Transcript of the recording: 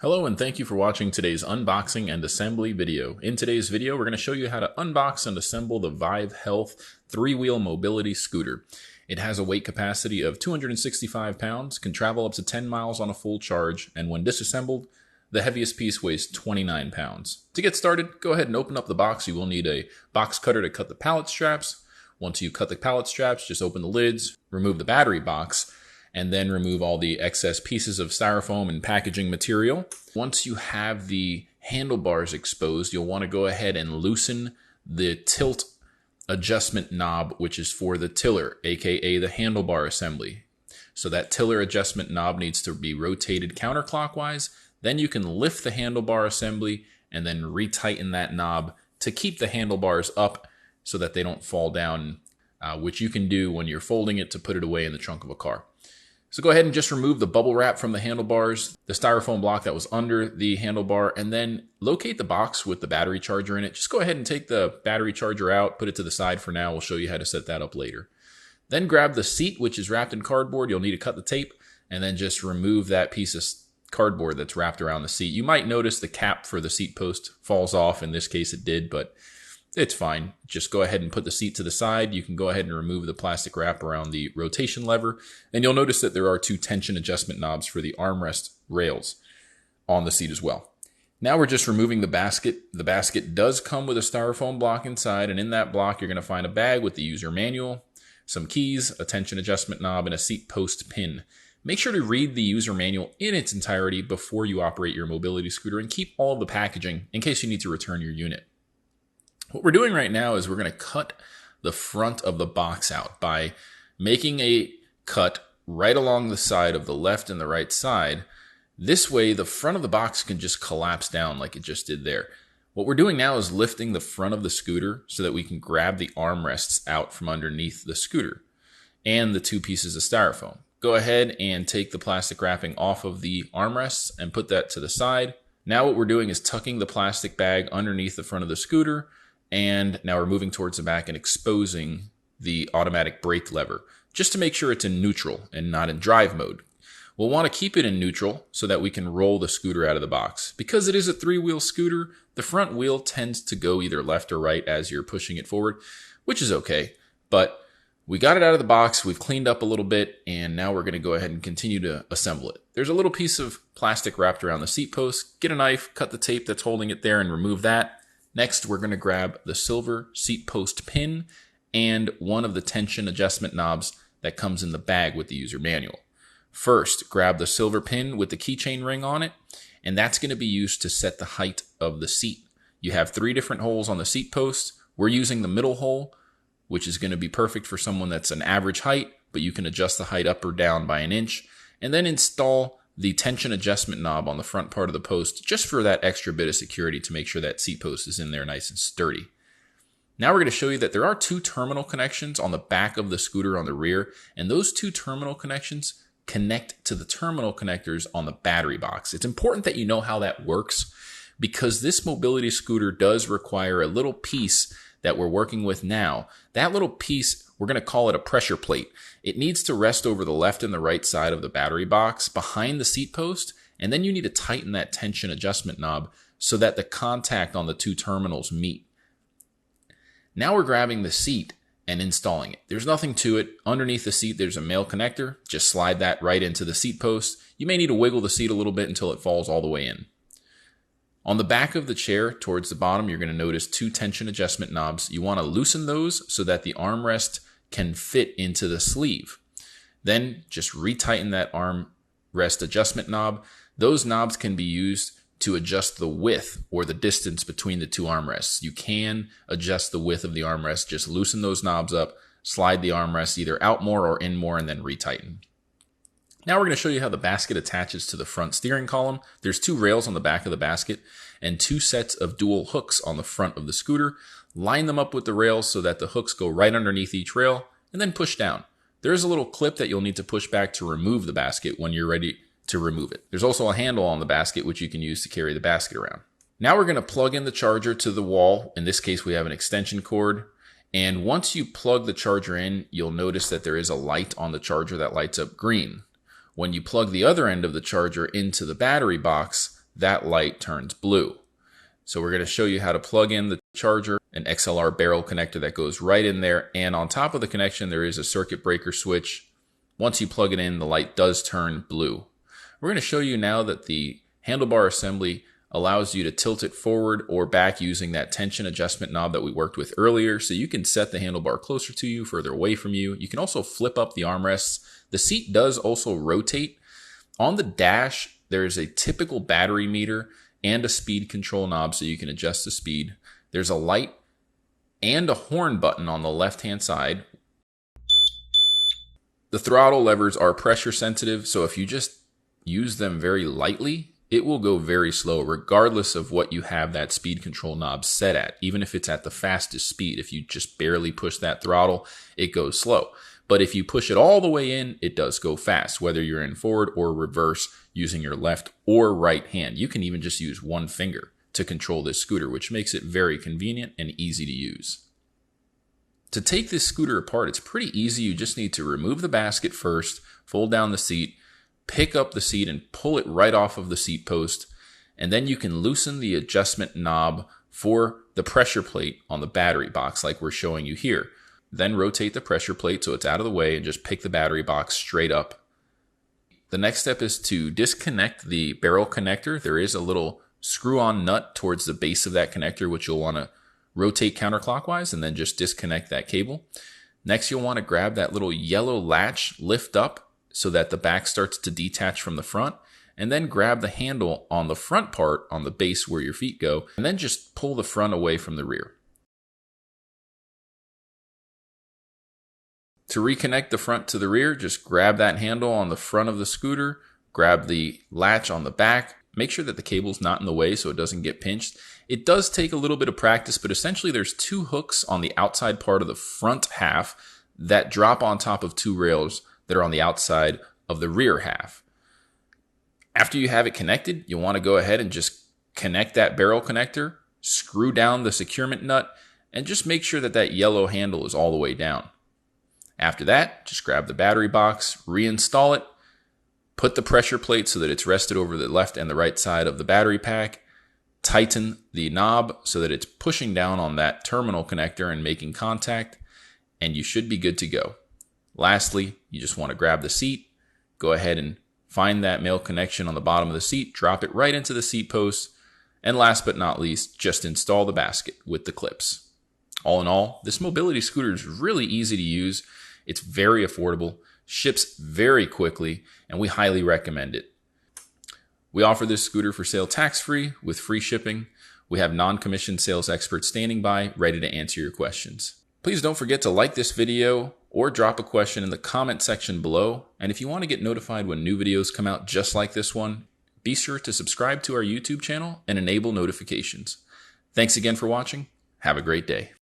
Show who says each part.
Speaker 1: Hello and thank you for watching today's unboxing and assembly video. In today's video, we're going to show you how to unbox and assemble the Vive Health 3-wheel mobility scooter. It has a weight capacity of 265 pounds, can travel up to 10 miles on a full charge, and when disassembled, the heaviest piece weighs 29 pounds. To get started, go ahead and open up the box. You will need a box cutter to cut the pallet straps. Once you cut the pallet straps, just open the lids, remove the battery box, and then remove all the excess pieces of styrofoam and packaging material. Once you have the handlebars exposed, you'll want to go ahead and loosen the tilt adjustment knob, which is for the tiller, aka the handlebar assembly. So that tiller adjustment knob needs to be rotated counterclockwise. Then you can lift the handlebar assembly and then retighten that knob to keep the handlebars up so that they don't fall down, which you can do when you're folding it to put it away in the trunk of a car. So go ahead and just remove the bubble wrap from the handlebars, the styrofoam block that was under the handlebar, and then locate the box with the battery charger in it. Just go ahead and take the battery charger out, put it to the side for now. We'll show you how to set that up later. Then grab the seat, which is wrapped in cardboard. You'll need to cut the tape and then just remove that piece of cardboard that's wrapped around the seat. You might notice the cap for the seat post falls off. In this case, it did, but it's fine. Just go ahead and put the seat to the side. You can go ahead and remove the plastic wrap around the rotation lever. And you'll notice that there are two tension adjustment knobs for the armrest rails on the seat as well. Now we're just removing the basket. The basket does come with a styrofoam block inside. And in that block, you're going to find a bag with the user manual, some keys, a tension adjustment knob, and a seat post pin. Make sure to read the user manual in its entirety before you operate your mobility scooter and keep all of the packaging in case you need to return your unit. What we're doing right now is we're going to cut the front of the box out by making a cut right along the side of the left and the right side. This way, the front of the box can just collapse down like it just did there. What we're doing now is lifting the front of the scooter so that we can grab the armrests out from underneath the scooter and the two pieces of styrofoam. Go ahead and take the plastic wrapping off of the armrests and put that to the side. Now what we're doing is tucking the plastic bag underneath the front of the scooter. And now we're moving towards the back and exposing the automatic brake lever, just to make sure it's in neutral and not in drive mode. We'll want to keep it in neutral so that we can roll the scooter out of the box. Because it is a 3-wheel scooter, the front wheel tends to go either left or right as you're pushing it forward, which is okay. But we got it out of the box, we've cleaned up a little bit, and now we're going to go ahead and continue to assemble it. There's a little piece of plastic wrapped around the seat post. Get a knife, cut the tape that's holding it there, and remove that. Next, we're going to grab the silver seat post pin and one of the tension adjustment knobs that comes in the bag with the user manual. First, grab the silver pin with the keychain ring on it, and that's going to be used to set the height of the seat. You have 3 different holes on the seat post. We're using the middle hole, which is going to be perfect for someone that's an average height, but you can adjust the height up or down by 1 inch, and then install the tension adjustment knob on the front part of the post just for that extra bit of security to make sure that seat post is in there nice and sturdy. Now we're going to show you that there are 2 terminal connections on the back of the scooter on the rear, and those 2 terminal connections connect to the terminal connectors on the battery box. It's important that you know how that works because this mobility scooter does require a little piece that we're working with now. That little piece, we're going to call it a pressure plate. It needs to rest over the left and the right side of the battery box behind the seat post, and then you need to tighten that tension adjustment knob so that the contact on the 2 terminals meet. Now we're grabbing the seat and installing it. There's nothing to it. Underneath the seat, there's a male connector. Just slide that right into the seat post. You may need to wiggle the seat a little bit until it falls all the way in. On the back of the chair, towards the bottom, you're going to notice 2 tension adjustment knobs. You want to loosen those so that the armrest can fit into the sleeve. Then just retighten that armrest adjustment knob. Those knobs can be used to adjust the width or the distance between the 2 armrests. You can adjust the width of the armrest. Just loosen those knobs up, slide the armrest either out more or in more, and then retighten. Now we're going to show you how the basket attaches to the front steering column. There's 2 rails on the back of the basket and 2 sets of dual hooks on the front of the scooter. Line them up with the rails so that the hooks go right underneath each rail and then push down. There is a little clip that you'll need to push back to remove the basket when you're ready to remove it. There's also a handle on the basket which you can use to carry the basket around. Now we're going to plug in the charger to the wall. In this case, we have an extension cord. And once you plug the charger in, you'll notice that there is a light on the charger that lights up green. When you plug the other end of the charger into the battery box, that light turns blue. So we're going to show you how to plug in the charger, an XLR barrel connector that goes right in there. And on top of the connection, there is a circuit breaker switch. Once you plug it in, the light does turn blue. We're going to show you now that the handlebar assembly allows you to tilt it forward or back using that tension adjustment knob that we worked with earlier. So you can set the handlebar closer to you, further away from you. You can also flip up the armrests. The seat does also rotate. On the dash, there is a typical battery meter and a speed control knob so you can adjust the speed. There's a light and a horn button on the left-hand side. The throttle levers are pressure sensitive, so if you just use them very lightly, it will go very slow regardless of what you have that speed control knob set at. Even if it's at the fastest speed, if you just barely push that throttle, it goes slow. But if you push it all the way in, it does go fast, whether you're in forward or reverse using your left or right hand. You can even just use one finger to control this scooter, which makes it very convenient and easy to use. To take this scooter apart, it's pretty easy. You just need to remove the basket first, fold down the seat, pick up the seat and pull it right off of the seat post. And then you can loosen the adjustment knob for the pressure plate on the battery box like we're showing you here. Then rotate the pressure plate so it's out of the way and just pick the battery box straight up. The next step is to disconnect the barrel connector. There is a little screw-on nut towards the base of that connector, which you'll want to rotate counterclockwise and then just disconnect that cable. Next, you'll want to grab that little yellow latch, lift up so that the back starts to detach from the front, and then grab the handle on the front part on the base where your feet go, and then just pull the front away from the rear. To reconnect the front to the rear, just grab that handle on the front of the scooter, grab the latch on the back, make sure that the cable's not in the way so it doesn't get pinched. It does take a little bit of practice, but essentially there's two hooks on the outside part of the front half that drop on top of two rails that are on the outside of the rear half. After you have it connected, you'll want to go ahead and just connect that barrel connector, screw down the securement nut, and just make sure that that yellow handle is all the way down. After that, just grab the battery box, reinstall it, put the pressure plate so that it's rested over the left and the right side of the battery pack, tighten the knob so that it's pushing down on that terminal connector and making contact, and you should be good to go. Lastly, you just want to grab the seat, go ahead and find that male connection on the bottom of the seat, drop it right into the seat post, and last but not least, just install the basket with the clips. All in all, this mobility scooter is really easy to use. It's very affordable, ships very quickly, and we highly recommend it. We offer this scooter for sale tax-free with free shipping. We have non-commissioned sales experts standing by, ready to answer your questions. Please don't forget to like this video or drop a question in the comment section below. And if you want to get notified when new videos come out just like this one, be sure to subscribe to our YouTube channel and enable notifications. Thanks again for watching. Have a great day.